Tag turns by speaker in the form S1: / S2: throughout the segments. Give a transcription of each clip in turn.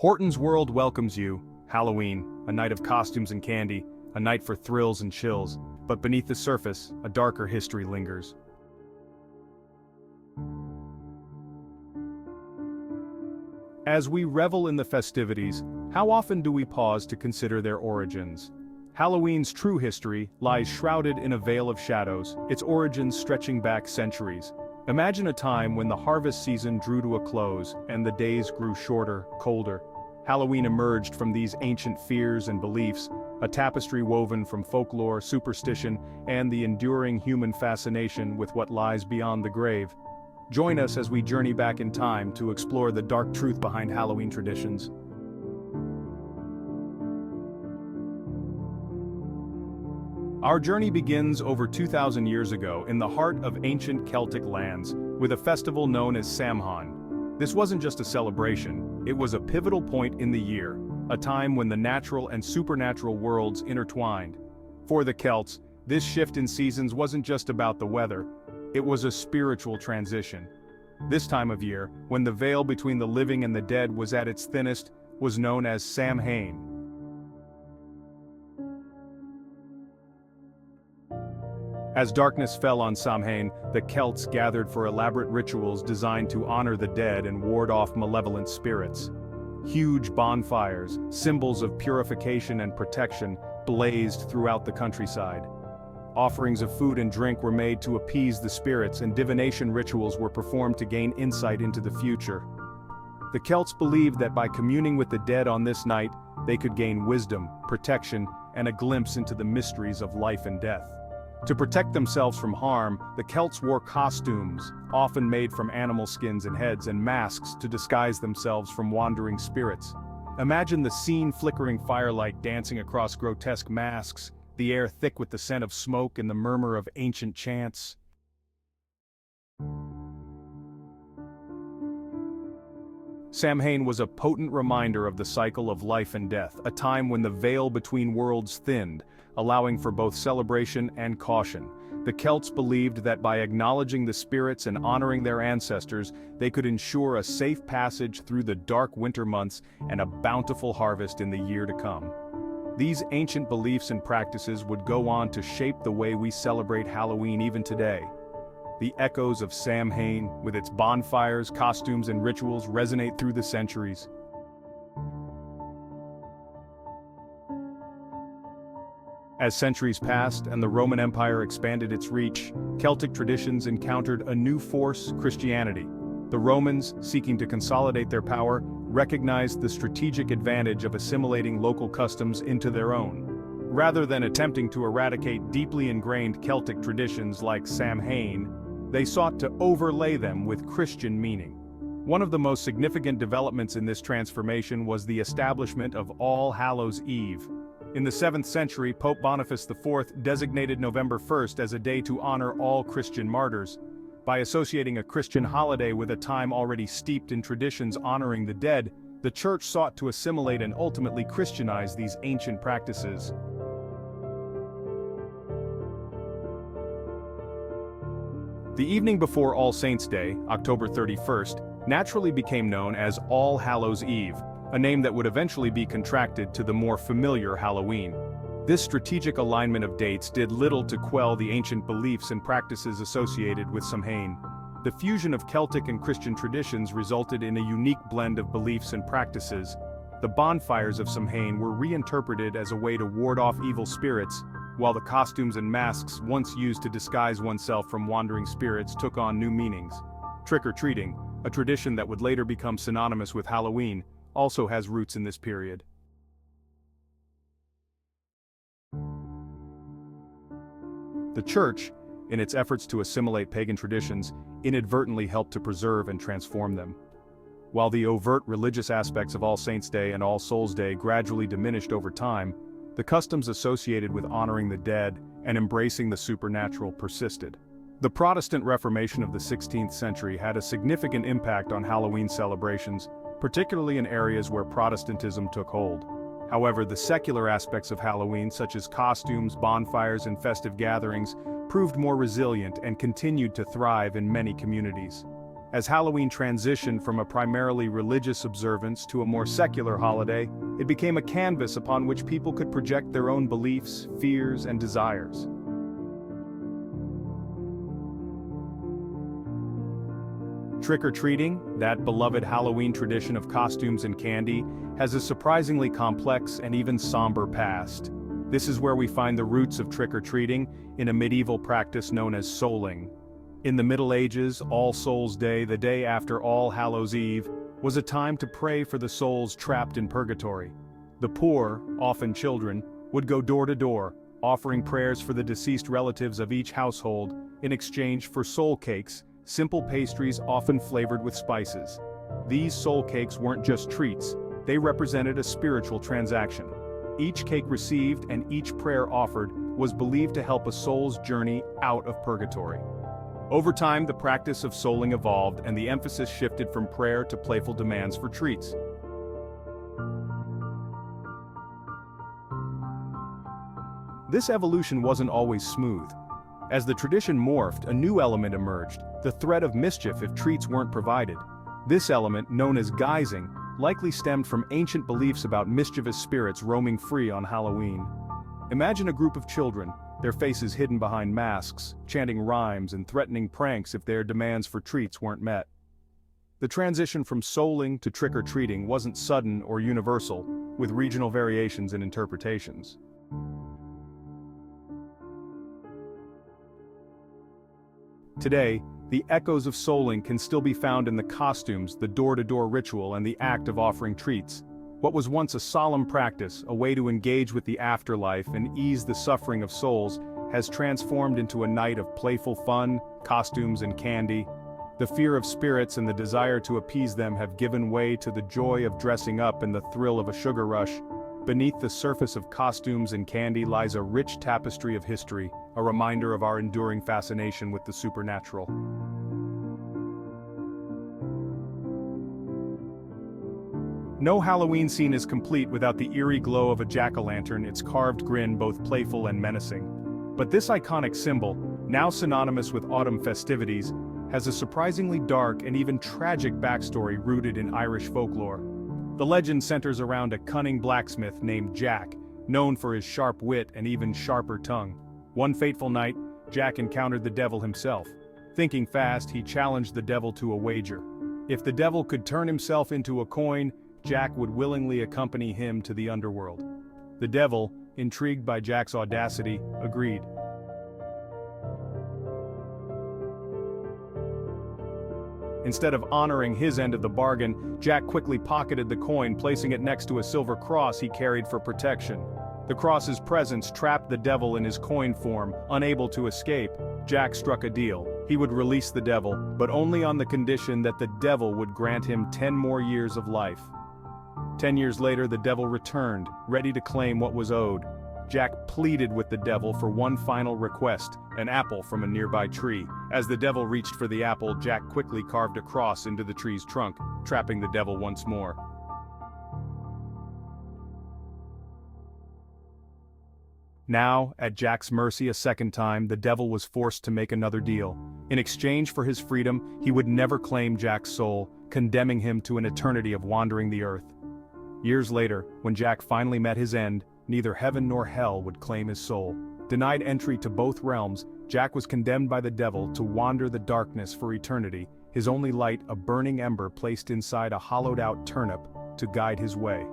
S1: Horton's World welcomes you. Halloween, a night of costumes and candy, a night for thrills and chills, but beneath the surface, a darker history lingers. As we revel in the festivities, how often do we pause to consider their origins? Halloween's true history lies shrouded in a veil of shadows, its origins stretching back centuries. Imagine a time when the harvest season drew to a close and the days grew shorter, colder. Halloween emerged from these ancient fears and beliefs, a tapestry woven from folklore, superstition, and the enduring human fascination with what lies beyond the grave. Join us as we journey back in time to explore the dark truth behind Halloween traditions. Our journey begins over 2,000 years ago in the heart of ancient Celtic lands, with a festival known as Samhain. This wasn't just a celebration, it was a pivotal point in the year, a time when the natural and supernatural worlds intertwined. For the Celts, this shift in seasons wasn't just about the weather, it was a spiritual transition. This time of year, when the veil between the living and the dead was at its thinnest, was known as Samhain. As darkness fell on Samhain, the Celts gathered for elaborate rituals designed to honor the dead and ward off malevolent spirits. Huge bonfires, symbols of purification and protection, blazed throughout the countryside. Offerings of food and drink were made to appease the spirits, and divination rituals were performed to gain insight into the future. The Celts believed that by communing with the dead on this night, they could gain wisdom, protection, and a glimpse into the mysteries of life and death. To protect themselves from harm, the Celts wore costumes, often made from animal skins and heads, and masks to disguise themselves from wandering spirits. Imagine the scene: flickering firelight dancing across grotesque masks, the air thick with the scent of smoke and the murmur of ancient chants. Samhain was a potent reminder of the cycle of life and death, a time when the veil between worlds thinned, allowing for both celebration and caution. The Celts believed that by acknowledging the spirits and honoring their ancestors, they could ensure a safe passage through the dark winter months and a bountiful harvest in the year to come. These ancient beliefs and practices would go on to shape the way we celebrate Halloween even today. The echoes of Samhain, with its bonfires, costumes, and rituals, resonate through the centuries. As centuries passed and the Roman Empire expanded its reach, Celtic traditions encountered a new force: Christianity. The Romans, seeking to consolidate their power, recognized the strategic advantage of assimilating local customs into their own. Rather than attempting to eradicate deeply ingrained Celtic traditions like Samhain, they sought to overlay them with Christian meaning. One of the most significant developments in this transformation was the establishment of All Hallows' Eve. In the 7th century, Pope Boniface IV designated November 1st as a day to honor all Christian martyrs. By associating a Christian holiday with a time already steeped in traditions honoring the dead, the Church sought to assimilate and ultimately Christianize these ancient practices. The evening before All Saints' Day, October 31st, naturally became known as All Hallows' Eve, a name that would eventually be contracted to the more familiar Halloween. This strategic alignment of dates did little to quell the ancient beliefs and practices associated with Samhain. The fusion of Celtic and Christian traditions resulted in a unique blend of beliefs and practices. The bonfires of Samhain were reinterpreted as a way to ward off evil spirits, while the costumes and masks once used to disguise oneself from wandering spirits took on new meanings. Trick-or-treating, a tradition that would later become synonymous with Halloween, also has roots in this period. The Church, in its efforts to assimilate pagan traditions, inadvertently helped to preserve and transform them. While the overt religious aspects of All Saints' Day and All Souls' Day gradually diminished over time, the customs associated with honoring the dead and embracing the supernatural persisted. The Protestant Reformation of the 16th century had a significant impact on Halloween celebrations, particularly in areas where Protestantism took hold. However, the secular aspects of Halloween, such as costumes, bonfires, and festive gatherings, proved more resilient and continued to thrive in many communities. As Halloween transitioned from a primarily religious observance to a more secular holiday, it became a canvas upon which people could project their own beliefs, fears, and desires. Trick-or-treating, that beloved Halloween tradition of costumes and candy, has a surprisingly complex and even somber past. This is where we find the roots of trick-or-treating in a medieval practice known as souling. In the Middle Ages, All Souls' Day, the day after All Hallows' Eve, was a time to pray for the souls trapped in purgatory. The poor, often children, would go door to door, offering prayers for the deceased relatives of each household in exchange for soul cakes, simple pastries often flavored with spices. These soul cakes weren't just treats, they represented a spiritual transaction. Each cake received and each prayer offered was believed to help a soul's journey out of purgatory. Over time, the practice of souling evolved and the emphasis shifted from prayer to playful demands for treats. This evolution wasn't always smooth. As the tradition morphed, a new element emerged, the threat of mischief if treats weren't provided. This element, known as guising, likely stemmed from ancient beliefs about mischievous spirits roaming free on Halloween. Imagine a group of children, their faces hidden behind masks, chanting rhymes and threatening pranks if their demands for treats weren't met. The transition from souling to trick-or-treating wasn't sudden or universal, with regional variations in interpretations. Today, the echoes of souling can still be found in the costumes, the door-to-door ritual, and the act of offering treats. What was once a solemn practice, a way to engage with the afterlife and ease the suffering of souls, has transformed into a night of playful fun, costumes, and candy. The fear of spirits and the desire to appease them have given way to the joy of dressing up and the thrill of a sugar rush. Beneath the surface of costumes and candy lies a rich tapestry of history, a reminder of our enduring fascination with the supernatural. No Halloween scene is complete without the eerie glow of a jack-o'-lantern, its carved grin both playful and menacing. But this iconic symbol, now synonymous with autumn festivities, has a surprisingly dark and even tragic backstory rooted in Irish folklore. The legend centers around a cunning blacksmith named Jack, known for his sharp wit and even sharper tongue. One fateful night, Jack encountered the devil himself. Thinking fast, he challenged the devil to a wager. If the devil could turn himself into a coin, Jack would willingly accompany him to the underworld. The devil, intrigued by Jack's audacity, agreed. Instead of honoring his end of the bargain, Jack quickly pocketed the coin, placing it next to a silver cross he carried for protection. The cross's presence trapped the devil in his coin form, unable to escape. Jack struck a deal. He would release the devil, but only on the condition that the devil would grant him 10 more years of life. 10 years later, the devil returned, ready to claim what was owed. Jack pleaded with the devil for one final request, an apple from a nearby tree. As the devil reached for the apple, Jack quickly carved a cross into the tree's trunk, trapping the devil once more. Now, at Jack's mercy a second time, the devil was forced to make another deal. In exchange for his freedom, he would never claim Jack's soul, condemning him to an eternity of wandering the earth. Years later, when Jack finally met his end, neither heaven nor hell would claim his soul. Denied entry to both realms, Jack was condemned by the devil to wander the darkness for eternity, his only light a burning ember placed inside a hollowed-out turnip to guide his way.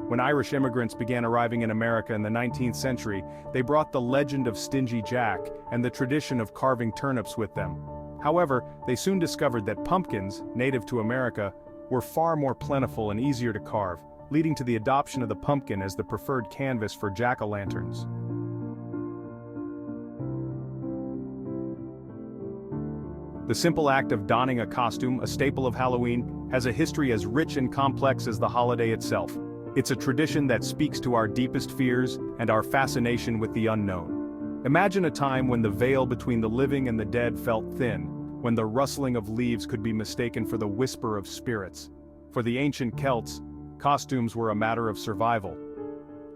S1: When Irish immigrants began arriving in America in the 19th century, they brought the legend of Stingy Jack and the tradition of carving turnips with them. However, they soon discovered that pumpkins, native to America, were far more plentiful and easier to carve, leading to the adoption of the pumpkin as the preferred canvas for jack-o'-lanterns. The simple act of donning a costume, a staple of Halloween, has a history as rich and complex as the holiday itself. It's a tradition that speaks to our deepest fears and our fascination with the unknown. Imagine a time when the veil between the living and the dead felt thin, when the rustling of leaves could be mistaken for the whisper of spirits. For the ancient Celts, costumes were a matter of survival.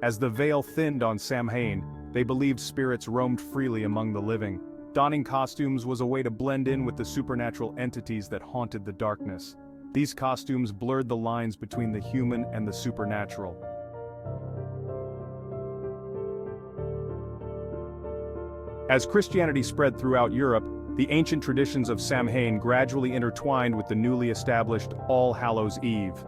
S1: As the veil thinned on Samhain, they believed spirits roamed freely among the living. Donning costumes was a way to blend in with the supernatural entities that haunted the darkness. These costumes blurred the lines between the human and the supernatural. As Christianity spread throughout Europe, the ancient traditions of Samhain gradually intertwined with the newly established All Hallows' Eve.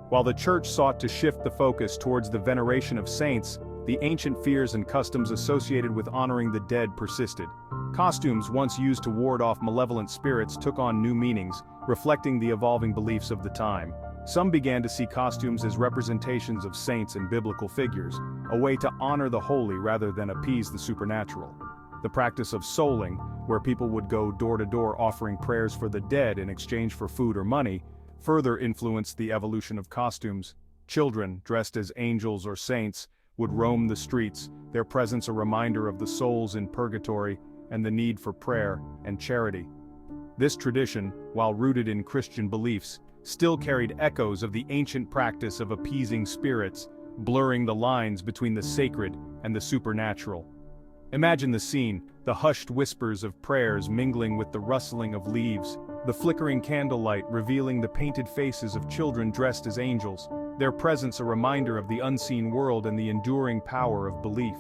S1: While the Church sought to shift the focus towards the veneration of saints, the ancient fears and customs associated with honoring the dead persisted. Costumes once used to ward off malevolent spirits took on new meanings, reflecting the evolving beliefs of the time. Some began to see costumes as representations of saints and biblical figures, a way to honor the holy rather than appease the supernatural. The practice of souling, where people would go door to door offering prayers for the dead in exchange for food or money, further influenced the evolution of costumes. Children, dressed as angels or saints, would roam the streets, their presence a reminder of the souls in purgatory and the need for prayer and charity. This tradition, while rooted in Christian beliefs, still carried echoes of the ancient practice of appeasing spirits, blurring the lines between the sacred and the supernatural. Imagine the scene, the hushed whispers of prayers mingling with the rustling of leaves, the flickering candlelight revealing the painted faces of children dressed as angels, their presence a reminder of the unseen world and the enduring power of belief.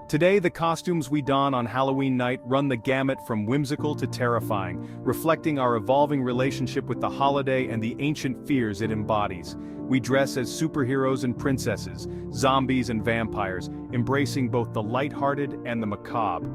S1: Today, the costumes we don on Halloween night run the gamut from whimsical to terrifying, reflecting our evolving relationship with the holiday and the ancient fears it embodies. We dress as superheroes and princesses, zombies and vampires, embracing both the lighthearted and the macabre.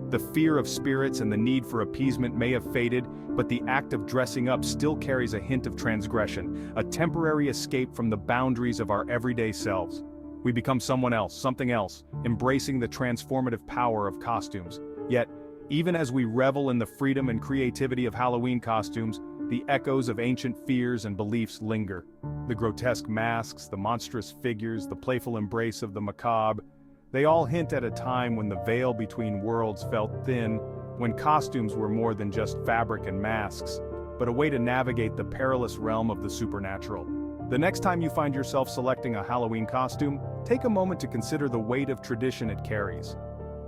S1: The fear of spirits and the need for appeasement may have faded, but the act of dressing up still carries a hint of transgression, a temporary escape from the boundaries of our everyday selves. We become someone else, something else, embracing the transformative power of costumes. Yet, even as we revel in the freedom and creativity of Halloween costumes, the echoes of ancient fears and beliefs linger. The grotesque masks, the monstrous figures, the playful embrace of the macabre, they all hint at a time when the veil between worlds felt thin, when costumes were more than just fabric and masks, but a way to navigate the perilous realm of the supernatural. The next time you find yourself selecting a Halloween costume, take a moment to consider the weight of tradition it carries.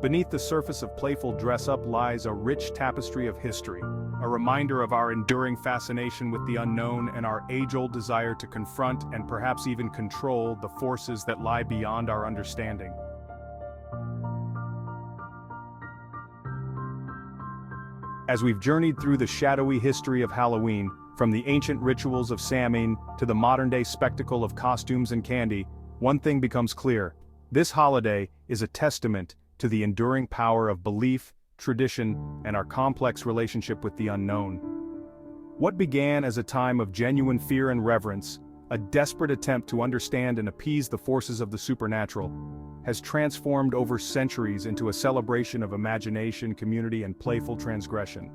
S1: Beneath the surface of playful dress-up lies a rich tapestry of history, a reminder of our enduring fascination with the unknown and our age-old desire to confront and perhaps even control the forces that lie beyond our understanding. As we've journeyed through the shadowy history of Halloween, from the ancient rituals of Samhain to the modern-day spectacle of costumes and candy, one thing becomes clear: this holiday is a testament to the enduring power of belief, tradition, and our complex relationship with the unknown. What began as a time of genuine fear and reverence, a desperate attempt to understand and appease the forces of the supernatural, has transformed over centuries into a celebration of imagination, community, and playful transgression.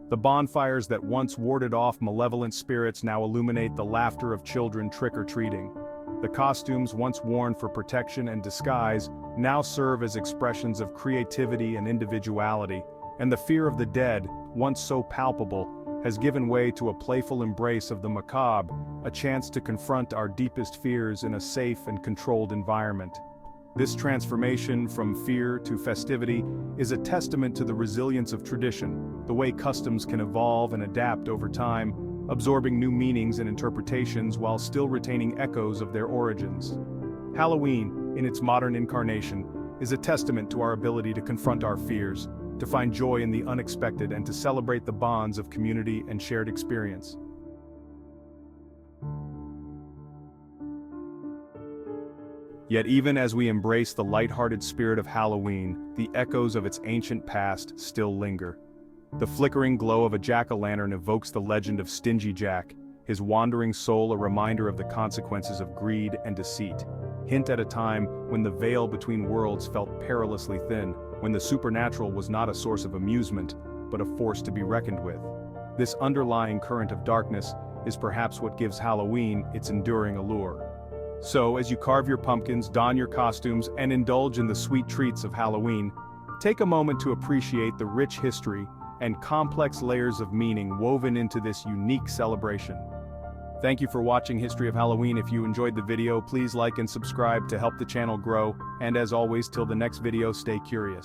S1: The bonfires that once warded off malevolent spirits now illuminate the laughter of children trick-or-treating. The costumes once worn for protection and disguise now serve as expressions of creativity and individuality, and the fear of the dead, once so palpable, has given way to a playful embrace of the macabre, a chance to confront our deepest fears in a safe and controlled environment. This transformation from fear to festivity is a testament to the resilience of tradition, the way customs can evolve and adapt over time, absorbing new meanings and interpretations while still retaining echoes of their origins. Halloween, in its modern incarnation, is a testament to our ability to confront our fears, to find joy in the unexpected, and to celebrate the bonds of community and shared experience. Yet even as we embrace the lighthearted spirit of Halloween, the echoes of its ancient past still linger. The flickering glow of a jack-o'-lantern evokes the legend of Stingy Jack, his wandering soul a reminder of the consequences of greed and deceit. Hint at a time when the veil between worlds felt perilously thin, when the supernatural was not a source of amusement, but a force to be reckoned with. This underlying current of darkness is perhaps what gives Halloween its enduring allure. So, as you carve your pumpkins, don your costumes, and indulge in the sweet treats of Halloween, take a moment to appreciate the rich history and complex layers of meaning woven into this unique celebration. Thank you for watching History of Halloween. If you enjoyed the video, please like and subscribe to help the channel grow, and as always, till the next video, stay curious.